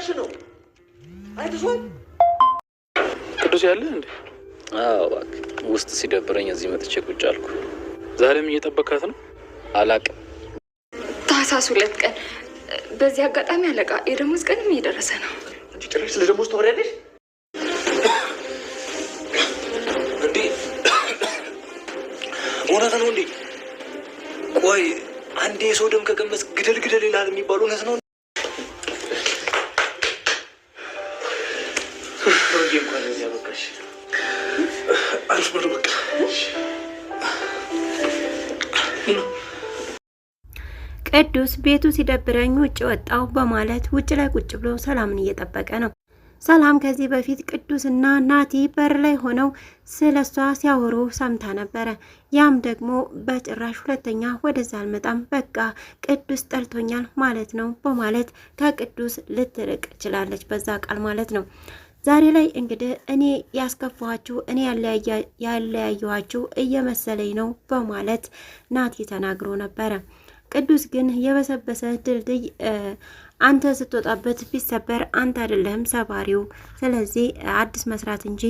እያልሽ ነው? አይተሽዋል? ቅዱስ ያለ እንዴ? አዎ እባክህ፣ ውስጥ ሲደብረኝ እዚህ መጥቼ ቁጭ አልኩ። ዛሬም እየጠበካት ነው? አላቅም። ታህሳስ 2 ቀን። በዚህ አጋጣሚ አለቃ የደሞዝ ቀንም እየደረሰ ነው። አንቺ ጭራሽ ስለ ደሞዝ ታወሪያለሽ እንዴ? እውነት ነው እንዴ? ቆይ አንዴ የሰው ደም ከቀመስ ግደል ግደል ይላል የሚባለው እውነት ነው? ሮጌ እንኳን ለዚህ ያበቃሽ። አሪፍ ነው በቃ። ቅዱስ ቤቱ ሲደብረኝ ውጭ ወጣው በማለት ውጭ ላይ ቁጭ ብሎ ሰላምን እየጠበቀ ነው። ሰላም ከዚህ በፊት ቅዱስና ናቲ በር ላይ ሆነው ስለሷ ሲያወሩ ሰምታ ነበረ። ያም ደግሞ በጭራሽ ሁለተኛ ወደዛ አልመጣም፣ በቃ ቅዱስ ጠልቶኛል ማለት ነው በማለት ከቅዱስ ልትርቅ ችላለች፣ በዛ ቃል ማለት ነው። ዛሬ ላይ እንግዲህ እኔ ያስከፋኋችሁ እኔ ያለያየኋችሁ እየመሰለኝ ነው በማለት ናቲ ተናግሮ ነበረ። ቅዱስ ግን የበሰበሰ ድልድይ አንተ ስትወጣበት ቢሰበር አንተ አይደለህም ሰባሪው፣ ስለዚህ አዲስ መስራት እንጂ።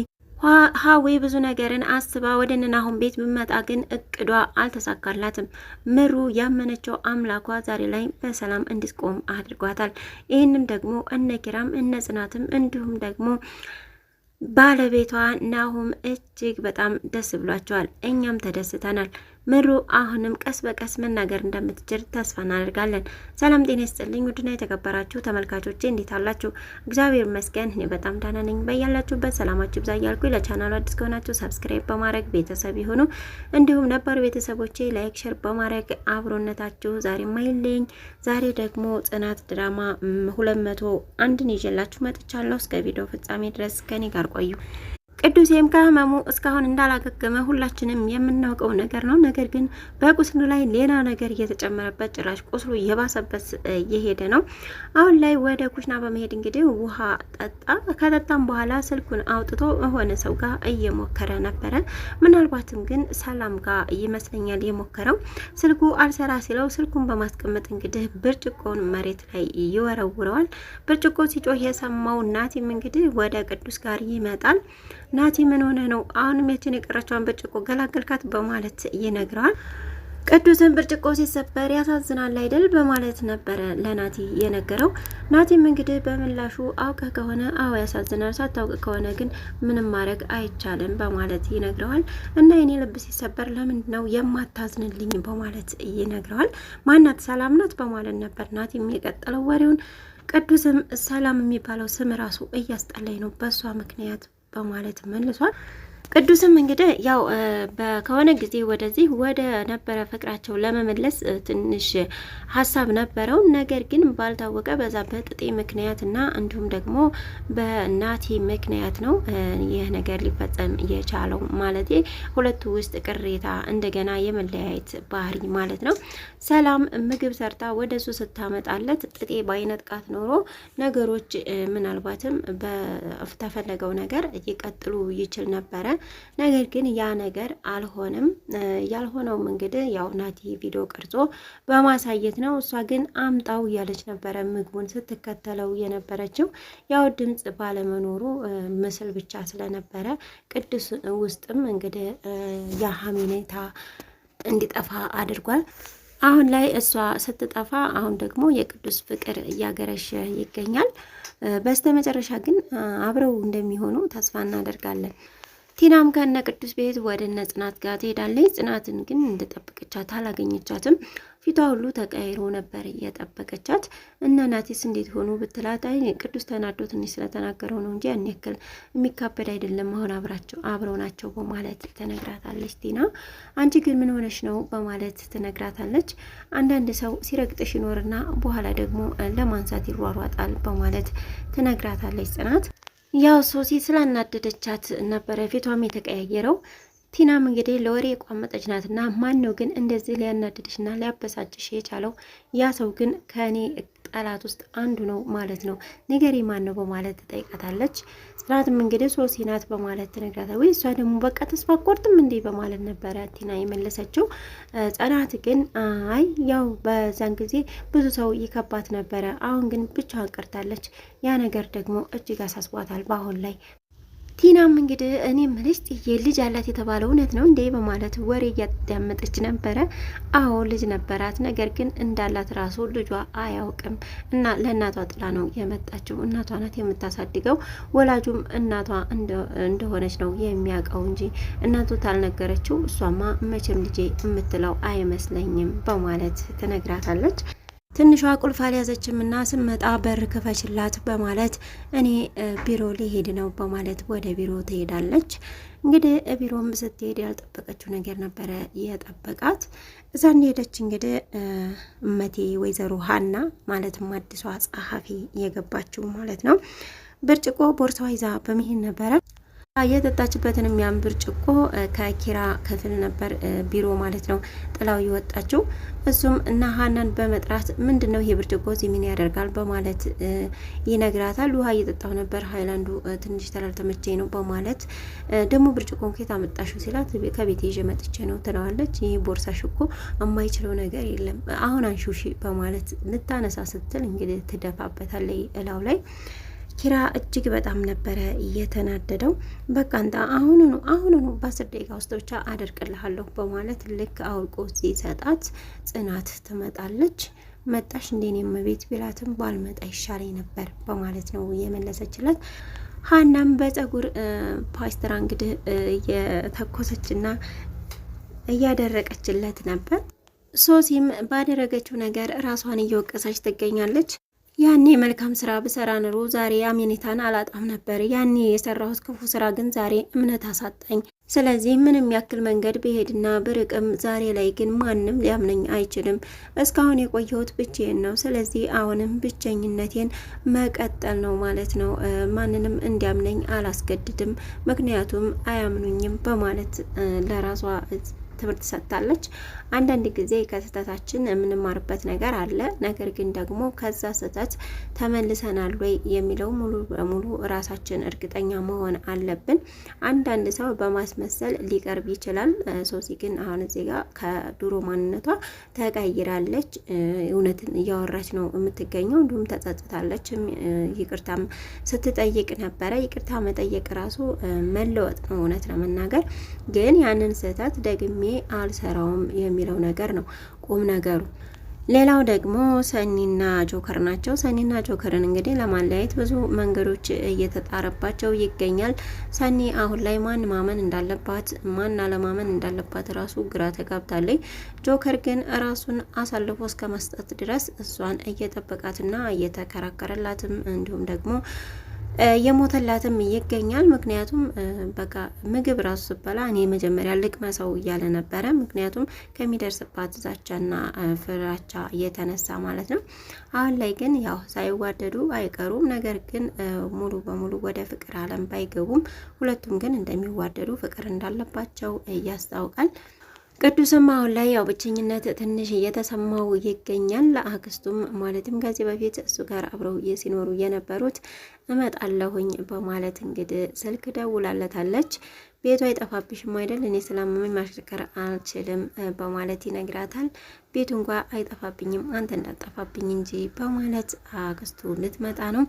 ሀዊ ብዙ ነገርን አስባ ወደ ናሆም ቤት ብመጣ ግን እቅዷ አልተሳካላትም። ምሩ ያመነችው አምላኳ ዛሬ ላይ በሰላም እንድትቆም አድርጓታል። ይህንም ደግሞ እነ ኪራም እነ ጽናትም እንዲሁም ደግሞ ባለቤቷ ናሆም እጅግ በጣም ደስ ብሏቸዋል። እኛም ተደስተናል። ምሩ አሁንም ቀስ በቀስ መናገር እንደምትችል ተስፋ እናደርጋለን። ሰላም ጤና ይስጥልኝ ውድና የተከበራችሁ ተመልካቾቼ እንዴት አላችሁ? እግዚአብሔር ይመስገን እኔ በጣም ደህና ነኝ። በያላችሁበት ሰላማችሁ ይብዛ እያልኩ ለቻናሉ አዲስ ከሆናችሁ ሰብስክራይብ በማድረግ ቤተሰብ ይሁኑ። እንዲሁም ነባር ቤተሰቦቼ ላይክ፣ ሼር በማድረግ አብሮነታችሁ ዛሬ ማይለኝ። ዛሬ ደግሞ ጽናት ድራማ 201ን ይዤላችሁ መጥቻለሁ። እስከ ቪዲዮ ፍጻሜ ድረስ ከኔ ጋር ቆዩ። ቅዱሴም ከህመሙ እስካሁን እንዳላገገመ ሁላችንም የምናውቀው ነገር ነው። ነገር ግን በቁስሉ ላይ ሌላ ነገር እየተጨመረበት ጭራሽ ቁስሉ እየባሰበት እየሄደ ነው። አሁን ላይ ወደ ኩሽና በመሄድ እንግዲህ ውሃ ጠጣ። ከጠጣም በኋላ ስልኩን አውጥቶ የሆነ ሰው ጋር እየሞከረ ነበረ። ምናልባትም ግን ሰላም ጋር ይመስለኛል የሞከረው። ስልኩ አልሰራ ሲለው ስልኩን በማስቀመጥ እንግዲህ ብርጭቆን መሬት ላይ ይወረውረዋል። ብርጭቆ ሲጮህ የሰማው ናቲም እንግዲህ ወደ ቅዱስ ጋር ይመጣል። ናቲ ምን ሆነ ነው አሁንም ያችን የቀረችውን ብርጭቆ ገላገልካት በማለት ይነግረዋል። ቅዱስን ብርጭቆ ሲሰበር ያሳዝናል አይደል በማለት ነበረ ለናቲ የነገረው። ናቲም እንግዲህ በምላሹ አውቀህ ከሆነ አዎ ያሳዝናል፣ ሳታውቅ ከሆነ ግን ምንም ማድረግ አይቻልም በማለት ይነግረዋል። እና የኔ ልብ ሲሰበር ለምንድን ነው የማታዝንልኝ በማለት ይነግረዋል። ማናት? ሰላም ናት በማለት ነበር ናቲም የቀጠለው ወሬውን። ቅዱስም ሰላም የሚባለው ስም ራሱ እያስጠላኝ ነው በሷ ምክንያት በማለት መልሷል። ቅዱስም እንግዲህ ያው ከሆነ ጊዜ ወደዚህ ወደ ነበረ ፍቅራቸው ለመመለስ ትንሽ ሀሳብ ነበረው። ነገር ግን ባልታወቀ በዛ በጥጤ ምክንያት እና እንዲሁም ደግሞ በናቲ ምክንያት ነው ይህ ነገር ሊፈጸም የቻለው። ማለት ሁለቱ ውስጥ ቅሬታ እንደገና የመለያየት ባህሪ ማለት ነው። ሰላም ምግብ ሰርታ ወደሱ ስታመጣለት ጥጤ ባይነጥቃት ኖሮ ነገሮች ምናልባትም በተፈለገው ነገር ይቀጥሉ ይችል ነበረ። ነገር ግን ያ ነገር አልሆነም። ያልሆነውም እንግዲህ ያው ናቲ ቪዲዮ ቀርጾ በማሳየት ነው። እሷ ግን አምጣው እያለች ነበረ ምግቡን ስትከተለው የነበረችው። ያው ድምጽ ባለመኖሩ ምስል ብቻ ስለነበረ ቅዱስ ውስጥም እንግዲህ ያ ሀሜኔታ እንዲጠፋ አድርጓል። አሁን ላይ እሷ ስትጠፋ አሁን ደግሞ የቅዱስ ፍቅር እያገረሸ ይገኛል። በስተመጨረሻ ግን አብረው እንደሚሆኑ ተስፋ እናደርጋለን። ቲናም ከነ ቅዱስ ቤት ወደ እነ ጽናት ጋር ትሄዳለች። ጽናትን ግን እንደጠበቀቻት አላገኘቻትም። ፊቷ ሁሉ ተቀይሮ ነበር እየጠበቀቻት። እነ ናቲስ እንዴት ሆኑ ብትላት አይ ቅዱስ ተናዶ ትንሽ ስለተናገረው ነው እንጂ ያን ያክል የሚካበድ አይደለም፣ አሁን አብረው ናቸው በማለት ትነግራታለች። ቲና አንቺ ግን ምን ሆነሽ ነው በማለት ትነግራታለች። አንዳንድ ሰው ሲረግጥሽ ይኖርና በኋላ ደግሞ ለማንሳት ይሯሯጣል በማለት ትነግራታለች ጽናት። ያው ሶሲ ስላናደደቻት ነበረ ፊቷም የተቀያየረው። ቲናም እንግዲህ ለወሬ የቋመጠች ናትና ማን ነው ግን እንደዚህ ሊያናድድሽና ሊያበሳጭሽ የቻለው? ያ ሰው ግን ከእኔ ጠላት ውስጥ አንዱ ነው ማለት ነው፣ ንገሪ ማን ነው በማለት ትጠይቃታለች። ጽናትም እንግዲህ ሶሲ ናት በማለት ትነግራታለች። ወይ እሷ ደግሞ በቃ ተስፋ ቆርጥም እንዴ በማለት ነበረ ቲና የመለሰችው። ጽናት ግን አይ ያው በዛን ጊዜ ብዙ ሰው ይከባት ነበረ፣ አሁን ግን ብቻዋን ቀርታለች። ያ ነገር ደግሞ እጅግ አሳስቧታል በአሁን ላይ። ቲናም እንግዲህ እኔ ምልሽ ልጅ አላት የተባለው እውነት ነው እንዴ በማለት ወሬ እያዳመጠች ነበረ። አዎ ልጅ ነበራት፣ ነገር ግን እንዳላት ራሱ ልጇ አያውቅም እና ለእናቷ ጥላ ነው የመጣችው። እናቷ ናት የምታሳድገው፣ ወላጁም እናቷ እንደሆነች ነው የሚያውቀው እንጂ እናቱ ታልነገረችው እሷማ መቼም ልጄ የምትለው አይመስለኝም በማለት ትነግራታለች። ትንሿ ቁልፍ አልያዘችም እና ስመጣ በር ክፈችላት በማለት እኔ ቢሮ ሊሄድ ነው በማለት ወደ ቢሮ ትሄዳለች። እንግዲህ ቢሮም ስትሄድ ያልጠበቀችው ነገር ነበረ የጠበቃት። እዛ እንደሄደች እንግዲህ እመቴ ወይዘሮ ሀና ማለትም አዲሷ ጸሐፊ የገባችው ማለት ነው ብርጭቆ ቦርሳዋ ይዛ በመሄድ ነበረ። የጠጣችበትንም ያን ብርጭቆ ከኪራ ክፍል ነበር ቢሮ ማለት ነው ጥላው የወጣችው። እሱም እና ሀናን በመጥራት ምንድነው ይሄ ብርጭቆ እዚህ ምን ያደርጋል በማለት ይነግራታል። ውሃ እየጠጣው ነበር፣ ሃይላንዱ ትንሽ ተላልተመቼ ነው በማለት ደግሞ ብርጭቆን ከየት አመጣሽው ሲላት ከቤት ይዤ መጥቼ ነው ትለዋለች። ይሄ ቦርሳሽ እኮ የማይችለው ነገር የለም አሁን አንሹሺ በማለት ልታነሳ ስትል እንግዲህ ትደፋበታለች እላው ላይ። ኪራ እጅግ በጣም ነበረ እየተናደደው። በቃ አንተ አሁኑኑ በ10 ደቂቃ ውስጥ ብቻ አደርቅልሃለሁ በማለት ልክ አውልቆ ሲሰጣት ጽናት ትመጣለች። መጣሽ እንዴኔ መቤት ቢላትም ባልመጣ ይሻለኝ ነበር በማለት ነው የመለሰችለት። ሀናም በፀጉር ፓስተራ እንግዲህ እየተኮሰችና እያደረቀችለት ነበር። ሶሲም ባደረገችው ነገር ራሷን እየወቀሰች ትገኛለች። ያኔ መልካም ስራ ብሰራ ኑሮ ዛሬ አሜኒታን አላጣም ነበር። ያኔ የሰራሁት ክፉ ስራ ግን ዛሬ እምነት አሳጣኝ። ስለዚህ ምንም ያክል መንገድ ብሄድና ብርቅም ዛሬ ላይ ግን ማንም ሊያምነኝ አይችልም። እስካሁን የቆየሁት ብቻዬን ነው። ስለዚህ አሁንም ብቸኝነቴን መቀጠል ነው ማለት ነው። ማንንም እንዲያምነኝ አላስገድድም፣ ምክንያቱም አያምኑኝም በማለት ለራሷ ትምህርት ሰጥታለች። አንዳንድ ጊዜ ከስህተታችን የምንማርበት ነገር አለ። ነገር ግን ደግሞ ከዛ ስህተት ተመልሰናል ወይ የሚለው ሙሉ በሙሉ ራሳችን እርግጠኛ መሆን አለብን። አንዳንድ ሰው በማስመሰል ሊቀርብ ይችላል። ሶሲ ግን አሁን እዚህ ጋር ከድሮ ማንነቷ ተቀይራለች። እውነትን እያወራች ነው የምትገኘው። እንዲሁም ተጸጽታለች። ይቅርታም ስትጠይቅ ነበረ። ይቅርታ መጠየቅ ራሱ መለወጥ ነው እውነት ለመናገር። ግን ያንን ስህተት ደግሜ አልሰራውም የሚለው ነገር ነው ቁም ነገሩ። ሌላው ደግሞ ሰኒና ጆከር ናቸው። ሰኒና ጆከርን እንግዲህ ለማለያየት ብዙ መንገዶች እየተጣረባቸው ይገኛል። ሰኒ አሁን ላይ ማን ማመን እንዳለባት ማን አለማመን እንዳለባት ራሱ ግራ ተጋብታለች። ጆከር ግን ራሱን አሳልፎ እስከ መስጠት ድረስ እሷን እየጠበቃትና እየተከራከረላትም እንዲሁም ደግሞ የሞተላትም ይገኛል። ምክንያቱም በቃ ምግብ ራሱ ስበላ እኔ መጀመሪያ ልቅመሰው እያለ ነበረ። ምክንያቱም ከሚደርስባት ዛቻና ፍራቻ እየተነሳ ማለት ነው። አሁን ላይ ግን ያው ሳይዋደዱ አይቀሩም። ነገር ግን ሙሉ በሙሉ ወደ ፍቅር ዓለም ባይገቡም ሁለቱም ግን እንደሚዋደዱ ፍቅር እንዳለባቸው ያስታውቃል። ቅዱስም አሁን ላይ ያው ብቸኝነት ትንሽ እየተሰማው ይገኛል። ለአክስቱም ማለትም ከዚህ በፊት እሱ ጋር አብረው ሲኖሩ የነበሩት እመጣለሁኝ በማለት እንግዲህ ስልክ ደውላለታለች። ቤቱ አይጠፋብሽም አይደል? እኔ ስላመመኝ ማሽከርከር አልችልም በማለት ይነግራታል። ቤቱ እንኳ አይጠፋብኝም አንተ እንዳጠፋብኝ እንጂ በማለት አክስቱ ልትመጣ ነው።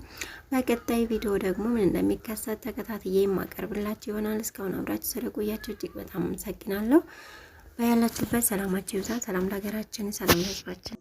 በቀጣይ ቪዲዮ ደግሞ ምን እንደሚከሰት ተከታትዬ የማቀርብላችሁ ይሆናል። እስካሁን አብራችሁ ስለቆያችሁ እጅግ በጣም አመሰግናለሁ። በያላችሁበት ሰላማችሁ ይብዛ። ሰላም ለሀገራችን፣ ሰላም ለሕዝባችን።